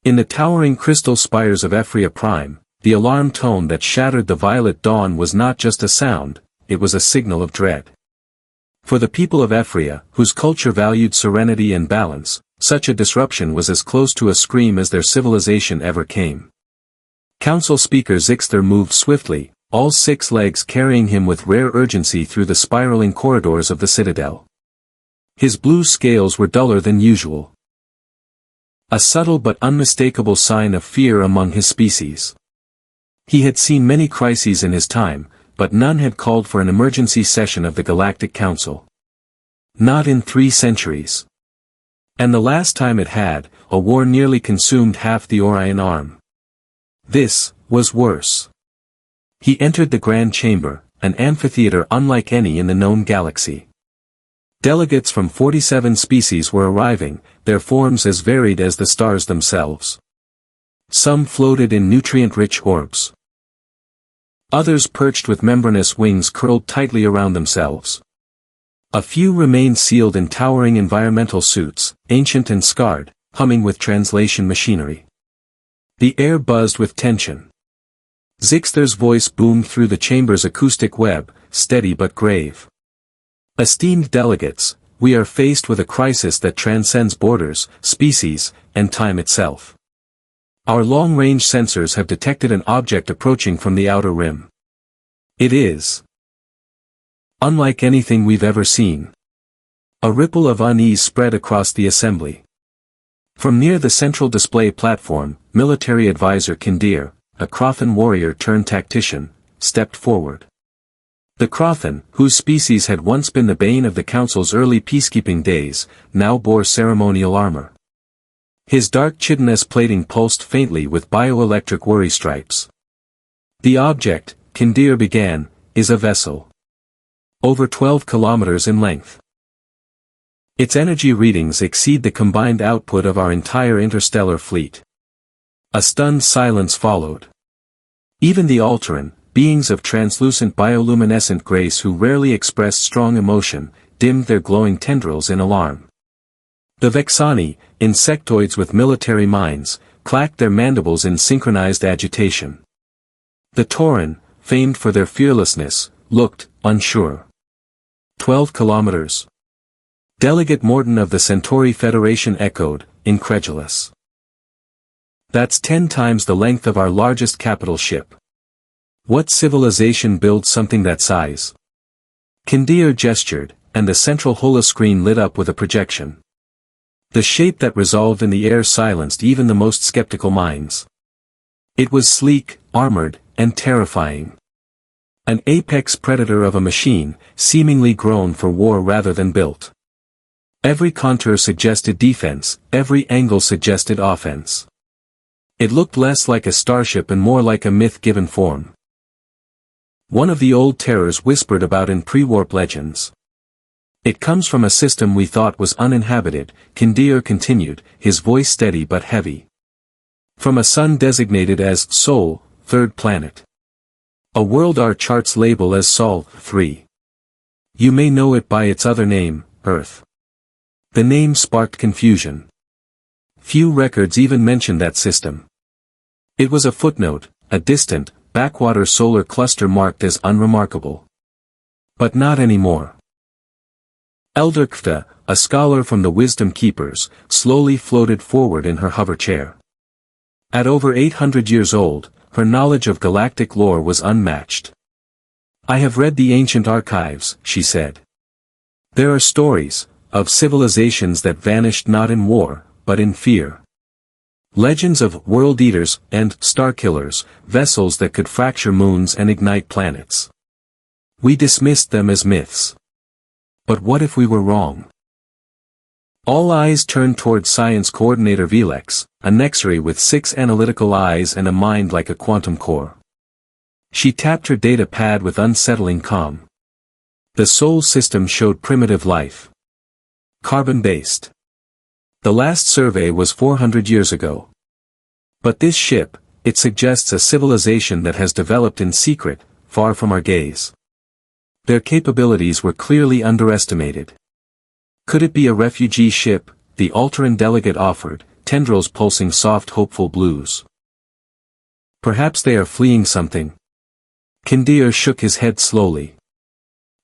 In the towering crystal spires of Ephria Prime, the alarm tone that shattered the violet dawn was not just a sound, it was a signal of dread. For the people of Ephria, whose culture valued serenity and balance, such a disruption was as close to a scream as their civilization ever came. Council Speaker Zixter moved swiftly, all 6 legs carrying him with rare urgency through the spiraling corridors of the citadel. His blue scales were duller than usual. A subtle but unmistakable sign of fear among his species. He had seen many crises in his time, but none had called for an emergency session of the Galactic Council. Not in 3 centuries. And the last time it had, a war nearly consumed half the Orion arm. This was worse. He entered the Grand Chamber, an amphitheater unlike any in the known galaxy. Delegates from 47 species were arriving, their forms as varied as the stars themselves. Some floated in nutrient-rich orbs. Others perched with membranous wings curled tightly around themselves. A few remained sealed in towering environmental suits, ancient and scarred, humming with translation machinery. The air buzzed with tension. Zixter's voice boomed through the chamber's acoustic web, steady but grave. Esteemed delegates, we are faced with a crisis that transcends borders, species, and time itself. Our long-range sensors have detected an object approaching from the outer rim. It is unlike anything we've ever seen. A ripple of unease spread across the assembly. From near the central display platform, military advisor Kindir, a Crothan warrior turned tactician, stepped forward. The Crothan, whose species had once been the bane of the Council's early peacekeeping days, now bore ceremonial armor. His dark chitinous plating pulsed faintly with bioelectric worry stripes. The object, Kindir began, is a vessel. Over 12 kilometers in length. Its energy readings exceed the combined output of our entire interstellar fleet. A stunned silence followed. Even the Alteran, beings of translucent bioluminescent grace who rarely express strong emotion, dimmed their glowing tendrils in alarm. The Vexani, insectoids with military minds, clacked their mandibles in synchronized agitation. The Tauran, famed for their fearlessness, looked unsure. 12 kilometers. Delegate Morton of the Centauri Federation echoed, incredulous. That's 10 times the length of our largest capital ship. What civilization builds something that size? Kindir gestured, and the central holoscreen lit up with a projection. The shape that resolved in the air silenced even the most skeptical minds. It was sleek, armored, and terrifying. An apex predator of a machine, seemingly grown for war rather than built. Every contour suggested defense, every angle suggested offense. It looked less like a starship and more like a myth-given form. One of the old terrors whispered about in pre-warp legends. It comes from a system we thought was uninhabited, Kindir continued, his voice steady but heavy. From a sun designated as Sol, 3rd planet. A world our charts label as Sol, 3. You may know it by its other name, Earth. The name sparked confusion. Few records even mentioned that system. It was a footnote, a distant, backwater solar cluster marked as unremarkable. But not anymore. Elder Kfta, a scholar from the Wisdom Keepers, slowly floated forward in her hover chair. At over 800 years old, her knowledge of galactic lore was unmatched. I have read the ancient archives, she said. There are stories of civilizations that vanished not in war, but in fear. Legends of world eaters and star killers, vessels that could fracture moons and ignite planets. We dismissed them as myths. But what if we were wrong? All eyes turned toward Science Coordinator Velex, a Nexary with 6 analytical eyes and a mind like a quantum core. She tapped her data pad with unsettling calm. The Sol system showed primitive life. Carbon-based. The last survey was 400 years ago. But this ship, it suggests a civilization that has developed in secret, far from our gaze. Their capabilities were clearly underestimated. Could it be a refugee ship? The Alteran delegate offered, tendrils pulsing soft hopeful blues. Perhaps they are fleeing something. Kindir shook his head slowly.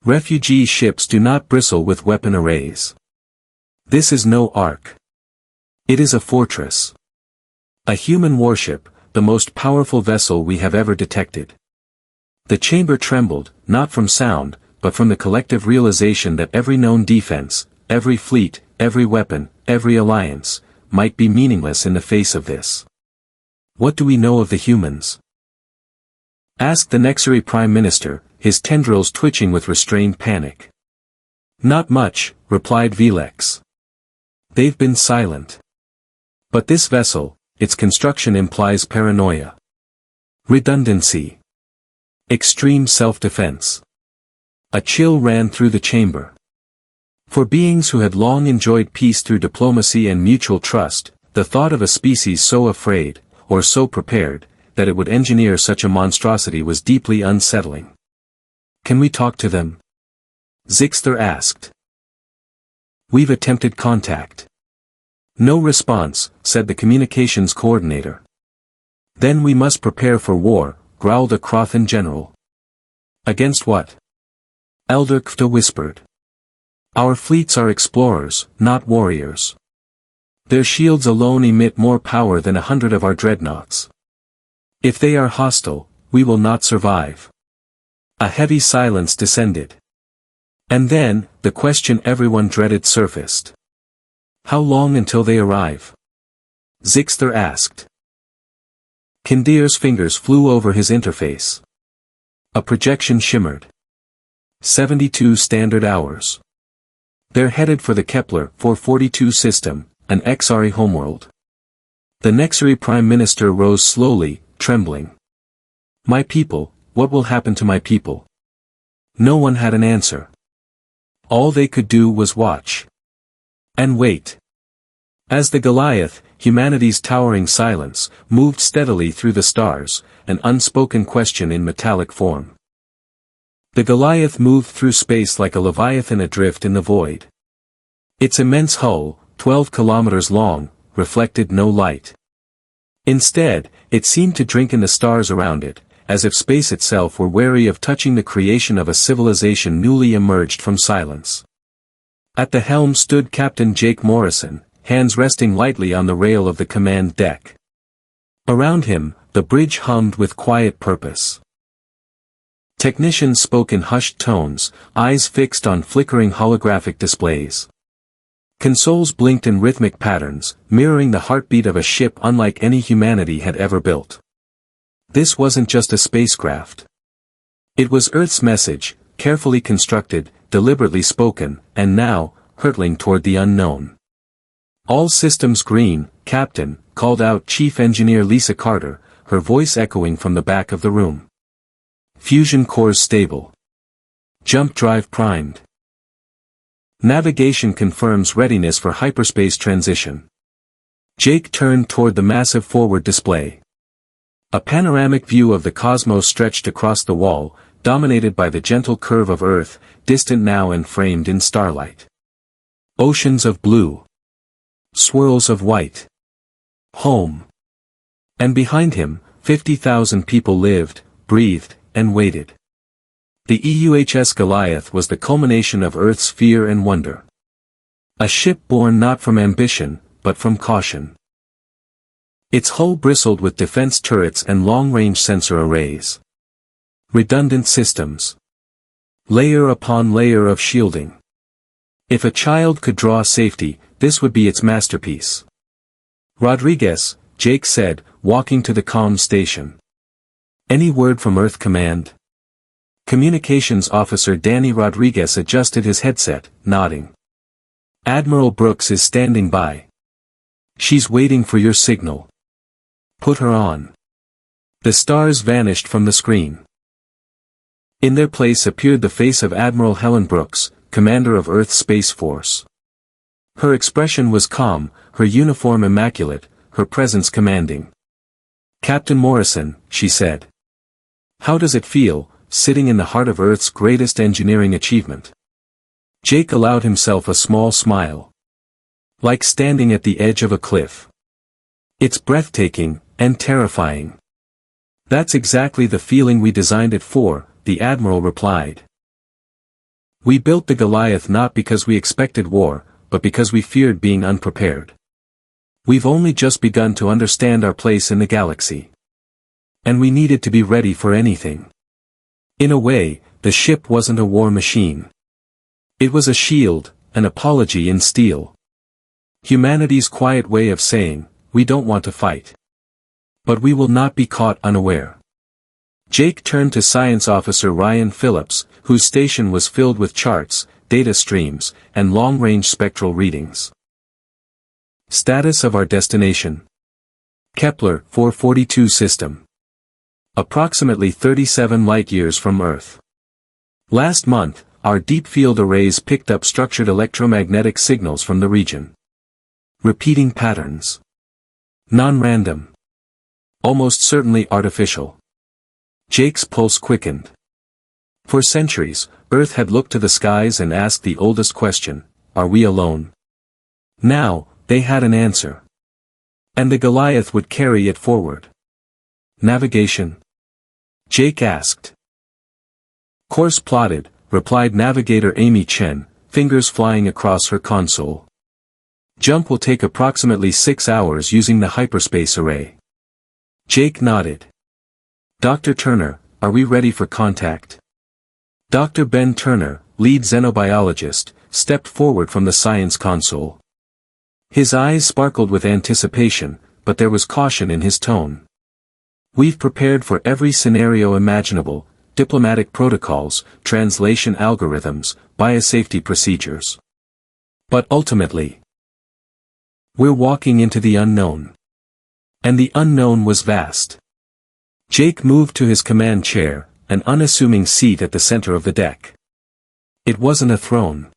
Refugee ships do not bristle with weapon arrays. This is no ark. It is a fortress. A human warship, the most powerful vessel we have ever detected. The chamber trembled, not from sound, but from the collective realization that every known defense, every fleet, every weapon, every alliance, might be meaningless in the face of this. What do we know of the humans? Asked the Nexari Prime Minister, his tendrils twitching with restrained panic. Not much, replied Velex. They've been silent. But this vessel, its construction implies paranoia. Redundancy. Extreme self-defense. A chill ran through the chamber. For beings who had long enjoyed peace through diplomacy and mutual trust, the thought of a species so afraid, or so prepared, that it would engineer such a monstrosity was deeply unsettling. Can we talk to them? Zixter asked. We've attempted contact. No response, said the communications coordinator. Then we must prepare for war, growled a Crothan general. Against what? Elder Kfta whispered. Our fleets are explorers, not warriors. Their shields alone emit more power than 100 of our dreadnoughts. If they are hostile, we will not survive. A heavy silence descended. And then, the question everyone dreaded surfaced. How long until they arrive? Zixter asked. Kindir's fingers flew over his interface. A projection shimmered. 72 standard hours. They're headed for the Kepler 442 system, an Xari homeworld. The Nexari Prime Minister rose slowly, trembling. My people, what will happen to my people? No one had an answer. All they could do was watch. And wait. As the Goliath, humanity's towering silence, moved steadily through the stars, an unspoken question in metallic form. The Goliath moved through space like a leviathan adrift in the void. Its immense hull, 12 kilometers long, reflected no light. Instead, it seemed to drink in the stars around it, as if space itself were wary of touching the creation of a civilization newly emerged from silence. At the helm stood Captain Jake Morrison, hands resting lightly on the rail of the command deck. Around him, the bridge hummed with quiet purpose. Technicians spoke in hushed tones, eyes fixed on flickering holographic displays. Consoles blinked in rhythmic patterns, mirroring the heartbeat of a ship unlike any humanity had ever built. This wasn't just a spacecraft. It was Earth's message, carefully constructed, deliberately spoken, and now, hurtling toward the unknown. All systems green, Captain, called out Chief Engineer Lisa Carter, her voice echoing from the back of the room. Fusion cores stable. Jump drive primed. Navigation confirms readiness for hyperspace transition. Jake turned toward the massive forward display. A panoramic view of the cosmos stretched across the wall, dominated by the gentle curve of Earth, distant now and framed in starlight. Oceans of blue. Swirls of white. Home. And behind him, 50,000 people lived, breathed, and waited. The EUHS Goliath was the culmination of Earth's fear and wonder. A ship born not from ambition, but from caution. Its hull bristled with defense turrets and long-range sensor arrays. Redundant systems. Layer upon layer of shielding. If a child could draw safety, this would be its masterpiece. Rodriguez, Jake said, walking to the comm station. Any word from Earth Command? Communications Officer Danny Rodriguez adjusted his headset, nodding. Admiral Brooks is standing by. She's waiting for your signal. Put her on. The stars vanished from the screen. In their place appeared the face of Admiral Helen Brooks, commander of Earth's Space Force. Her expression was calm, her uniform immaculate, her presence commanding. Captain Morrison, she said. How does it feel, sitting in the heart of Earth's greatest engineering achievement? Jake allowed himself a small smile. Like standing at the edge of a cliff. It's breathtaking, and terrifying. That's exactly the feeling we designed it for, the Admiral replied. We built the Goliath not because we expected war, but because we feared being unprepared. We've only just begun to understand our place in the galaxy. And we needed to be ready for anything. In a way, the ship wasn't a war machine. It was a shield, an apology in steel. Humanity's quiet way of saying, we don't want to fight. But we will not be caught unaware. Jake turned to Science Officer Ryan Phillips, whose station was filled with charts, data streams, and long-range spectral readings. Status of our destination. Kepler 442 system. Approximately 37 light-years from Earth. Last month, our deep field arrays picked up structured electromagnetic signals from the region. Repeating patterns. Non-random. Almost certainly artificial. Jake's pulse quickened. For centuries, Earth had looked to the skies and asked the oldest question, are we alone? Now, they had an answer. And the Goliath would carry it forward. Navigation? Jake asked. Course plotted, replied Navigator Amy Chen, fingers flying across her console. Jump will take approximately 6 hours using the hyperspace array. Jake nodded. Dr. Turner, are we ready for contact? Dr. Ben Turner, lead xenobiologist, stepped forward from the science console. His eyes sparkled with anticipation, but there was caution in his tone. We've prepared for every scenario imaginable, diplomatic protocols, translation algorithms, biosafety procedures. But ultimately, we're walking into the unknown. And the unknown was vast. Jake moved to his command chair, an unassuming seat at the center of the deck. It wasn't a throne.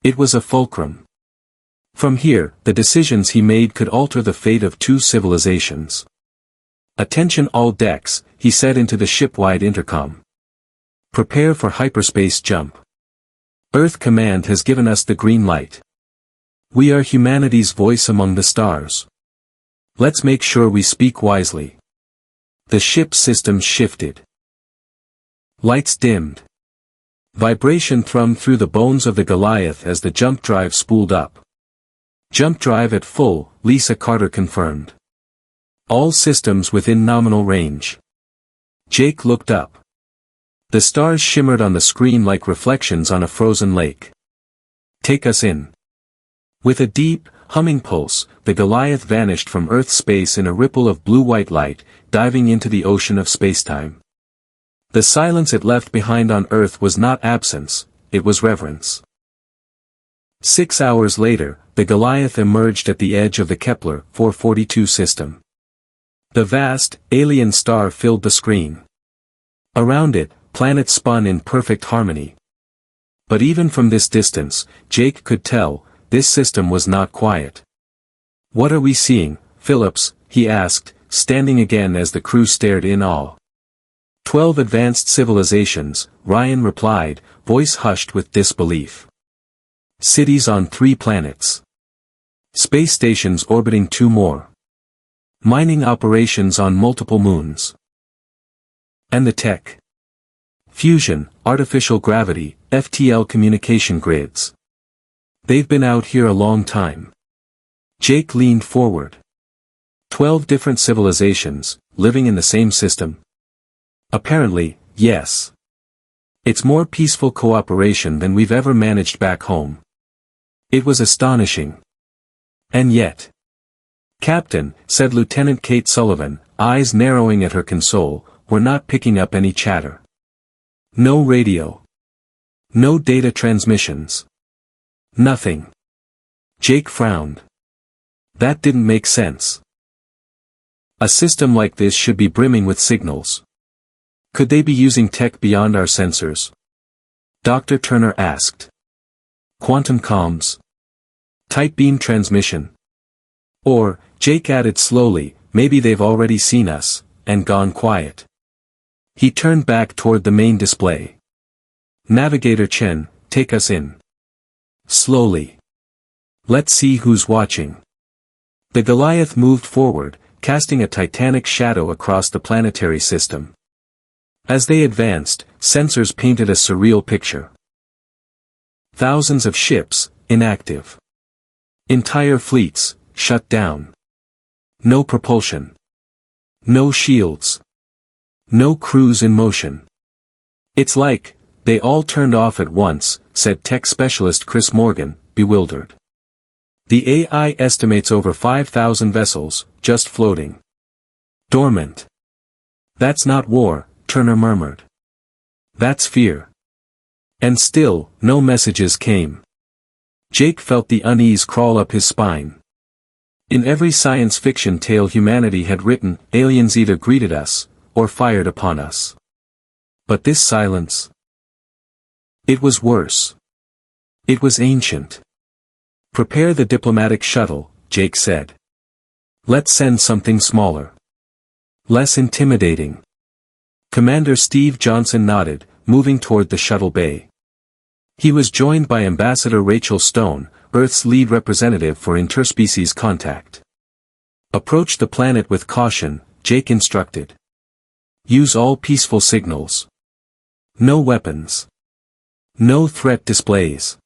It was a fulcrum. From here, the decisions he made could alter the fate of 2 civilizations. Attention all decks, he said into the ship-wide intercom. Prepare for hyperspace jump. Earth Command has given us the green light. We are humanity's voice among the stars. Let's make sure we speak wisely. The ship's systems shifted. Lights dimmed. Vibration thrummed through the bones of the Goliath as the jump drive spooled up. Jump drive at full, Lisa Carter confirmed. All systems within nominal range. Jake looked up. The stars shimmered on the screen like reflections on a frozen lake. Take us in. With a deep, humming pulse, the Goliath vanished from Earth's space in a ripple of blue-white light, diving into the ocean of spacetime. The silence it left behind on Earth was not absence, it was reverence. 6 hours later, the Goliath emerged at the edge of the Kepler 442 system. The vast, alien star filled the screen. Around it, planets spun in perfect harmony. But even from this distance, Jake could tell, this system was not quiet. What are we seeing, Phillips? He asked, standing again as the crew stared in awe. 12 advanced civilizations, Ryan replied, voice hushed with disbelief. Cities on 3 planets. Space stations orbiting 2 more. Mining operations on multiple moons. And the tech. Fusion, artificial gravity, FTL communication grids. They've been out here a long time. Jake leaned forward. 12 different civilizations, living in the same system. Apparently, yes. It's more peaceful cooperation than we've ever managed back home. It was astonishing. And yet. Captain, said Lieutenant Kate Sullivan, eyes narrowing at her console, we're not picking up any chatter. No radio. No data transmissions. Nothing. Jake frowned. That didn't make sense. A system like this should be brimming with signals. Could they be using tech beyond our sensors? Dr. Turner asked. Quantum comms. Tight beam transmission. Or, Jake added slowly, maybe they've already seen us, and gone quiet. He turned back toward the main display. Navigator Chen, take us in. Slowly. Let's see who's watching. The Goliath moved forward, casting a titanic shadow across the planetary system. As they advanced, sensors painted a surreal picture. Thousands of ships, inactive. Entire fleets, shut down. No propulsion. No shields. No crews in motion. "It's like, they all turned off at once," said tech specialist Chris Morgan, bewildered. "The AI estimates over 5,000 vessels, just floating. Dormant." "That's not war," Turner murmured. "That's fear." And still, no messages came. Jake felt the unease crawl up his spine. In every science fiction tale humanity had written, aliens either greeted us, or fired upon us. But this silence? It was worse. It was ancient. "Prepare the diplomatic shuttle," Jake said. "Let's send something smaller. Less intimidating." Commander Steve Johnson nodded, moving toward the shuttle bay. He was joined by Ambassador Rachel Stone, Earth's lead representative for interspecies contact. "Approach the planet with caution," Jake instructed. "Use all peaceful signals. No weapons. No threat displays."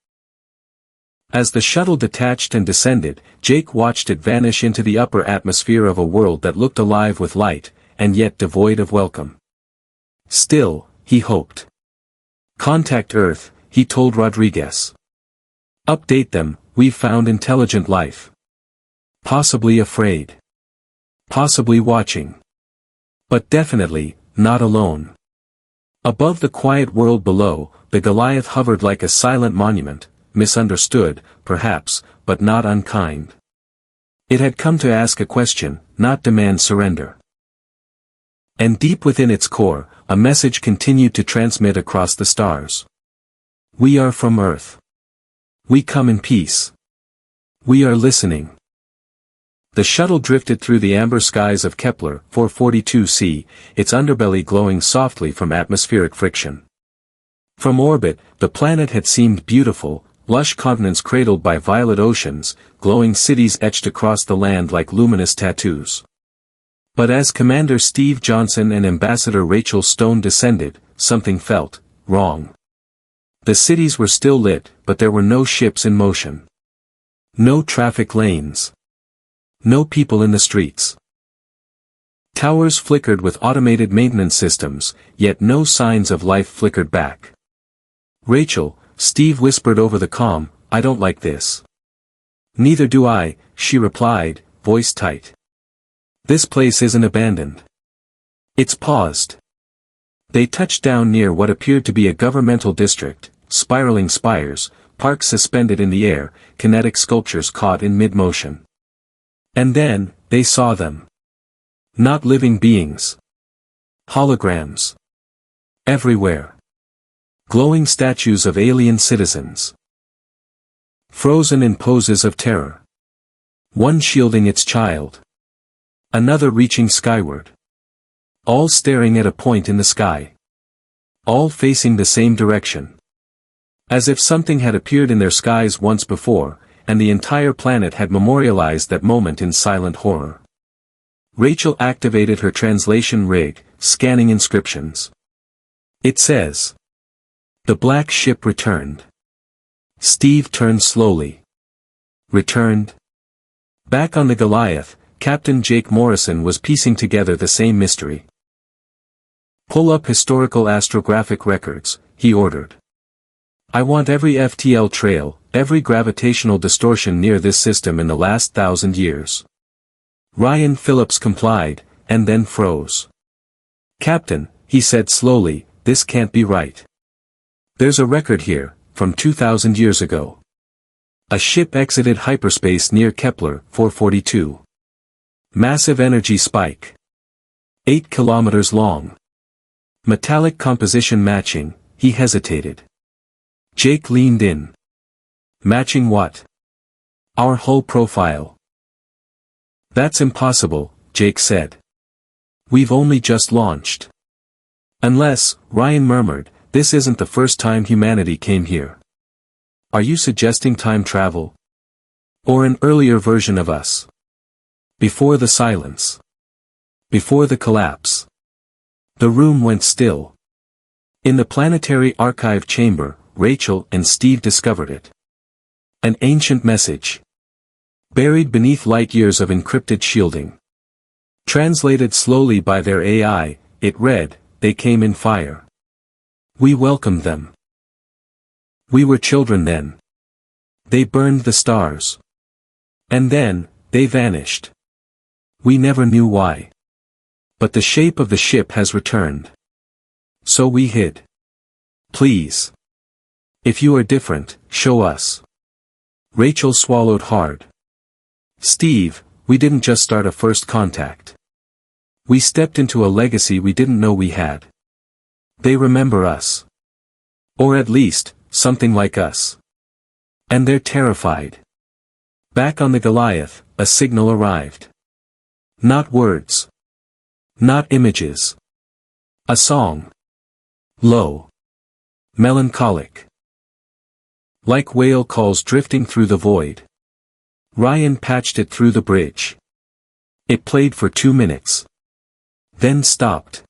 As the shuttle detached and descended, Jake watched it vanish into the upper atmosphere of a world that looked alive with light, and yet devoid of welcome. Still, he hoped. "Contact Earth," he told Rodriguez. "Update them, we've found intelligent life. Possibly afraid. Possibly watching. But definitely, not alone." Above the quiet world below, the Goliath hovered like a silent monument, misunderstood, perhaps, but not unkind. It had come to ask a question, not demand surrender. And deep within its core, a message continued to transmit across the stars. "We are from Earth. We come in peace. We are listening." The shuttle drifted through the amber skies of Kepler 442c, its underbelly glowing softly from atmospheric friction. From orbit, the planet had seemed beautiful, lush continents cradled by violet oceans, glowing cities etched across the land like luminous tattoos. But as Commander Steve Johnson and Ambassador Rachel Stone descended, something felt wrong. The cities were still lit, but there were no ships in motion. No traffic lanes. No people in the streets. Towers flickered with automated maintenance systems, yet no signs of life flickered back. "Rachel," Steve whispered over the comm, "I don't like this." "Neither do I," she replied, voice tight. "This place isn't abandoned. It's paused." They touched down near what appeared to be a governmental district, spiraling spires, parks suspended in the air, kinetic sculptures caught in mid-motion. And then, they saw them. Not living beings. Holograms. Everywhere. Glowing statues of alien citizens. Frozen in poses of terror. One shielding its child. Another reaching skyward. All staring at a point in the sky. All facing the same direction. As if something had appeared in their skies once before, and the entire planet had memorialized that moment in silent horror. Rachel activated her translation rig, scanning inscriptions. "It says, 'The black ship returned.'" Steve turned slowly. "Returned?" Back on the Goliath, Captain Jake Morrison was piecing together the same mystery. "Pull up historical astrographic records," he ordered. "I want every FTL trail, every gravitational distortion near this system in the last 1,000 years. Ryan Phillips complied, and then froze. "Captain," he said slowly, "this can't be right. There's a record here, from 2,000 years ago. A ship exited hyperspace near Kepler 442. Massive energy spike. 8 kilometers long. Metallic composition matching," he hesitated. Jake leaned in. "Matching what?" "Our hull profile." "That's impossible," Jake said. "We've only just launched." "Unless," Ryan murmured, "this isn't the first time humanity came here. Are you suggesting time travel? Or an earlier version of us?" Before the silence. Before the collapse. The room went still. In the planetary archive chamber, Rachel and Steve discovered it. An ancient message. Buried beneath light years of encrypted shielding. Translated slowly by their AI, it read, "They came in fire. We welcomed them. We were children then. They burned the stars. And then, they vanished. We never knew why. But the shape of the ship has returned. So we hid. Please. If you are different, show us." Rachel swallowed hard. "Steve, we didn't just start a first contact. We stepped into a legacy we didn't know we had. They remember us. Or at least, something like us. And they're terrified." Back on the Goliath, a signal arrived. Not words. Not images. A song. Low. Melancholic. Like whale calls drifting through the void. Ryan patched it through the bridge. It played for 2 minutes. Then stopped.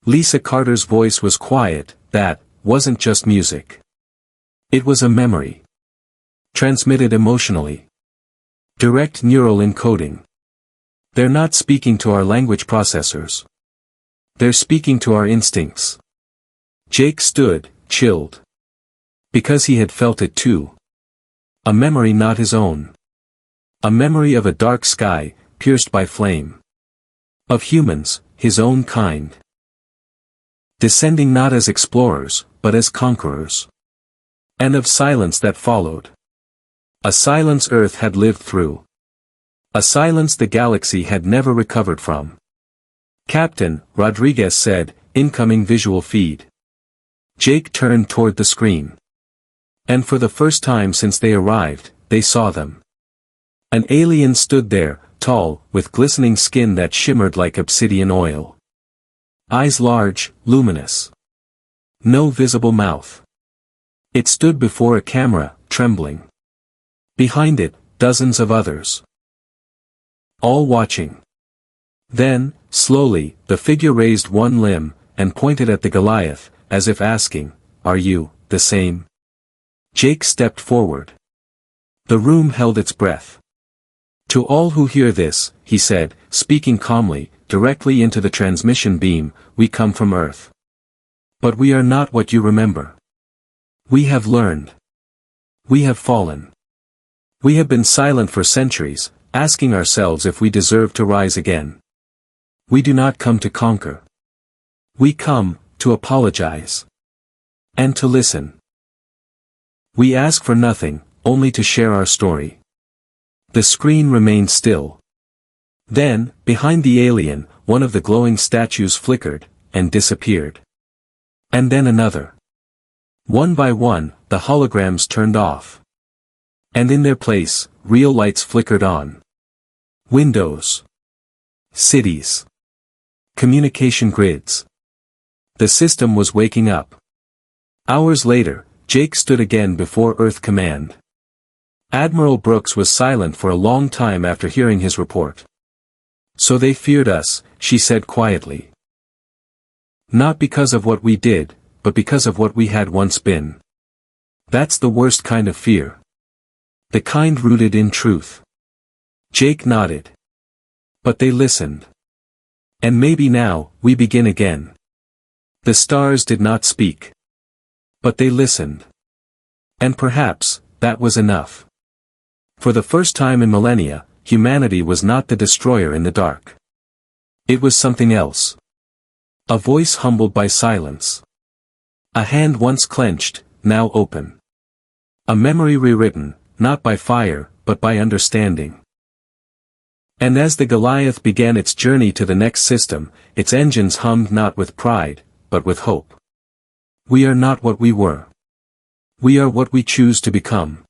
Lisa Carter's voice was quiet. That wasn't just music. It was a memory. Transmitted emotionally. Direct neural encoding. They're not speaking to our language processors. They're speaking to our instincts. Jake stood, chilled. Because he had felt it too. A memory not his own. A memory of a dark sky, pierced by flame. Of humans, his own kind. Descending not as explorers, but as conquerors. And of silence that followed. A silence Earth had lived through. A silence the galaxy had never recovered from. "Captain," Rodriguez said, "incoming visual feed." Jake turned toward the screen. And for the first time since they arrived, they saw them. An alien stood there, tall, with glistening skin that shimmered like obsidian oil. Eyes large, luminous. No visible mouth. It stood before a camera, trembling. Behind it, dozens of others. All watching. Then, slowly, the figure raised one limb, and pointed at the Goliath, as if asking, "Are you, the same?" Jake stepped forward. The room held its breath. "To all who hear this," he said, speaking calmly, directly into the transmission beam, "we come from Earth. But we are not what you remember. We have learned. We have fallen. We have been silent for centuries, asking ourselves if we deserve to rise again. We do not come to conquer. We come, to apologize. And to listen. We ask for nothing, only to share our story." The screen remained still. Then, behind the alien, one of the glowing statues flickered, and disappeared. And then another. One by one, the holograms turned off. And in their place, real lights flickered on. Windows. Cities. Communication grids. The system was waking up. Hours later, Jake stood again before Earth Command. Admiral Brooks was silent for a long time after hearing his report. "So they feared us," she said quietly. "Not because of what we did, but because of what we had once been. That's the worst kind of fear. The kind rooted in truth." Jake nodded. "But they listened. And maybe now, we begin again." The stars did not speak. But they listened. And perhaps, that was enough. For the first time in millennia, humanity was not the destroyer in the dark. It was something else. A voice humbled by silence. A hand once clenched, now open. A memory rewritten, not by fire, but by understanding. And as the Goliath began its journey to the next system, its engines hummed not with pride, but with hope. We are not what we were. We are what we choose to become.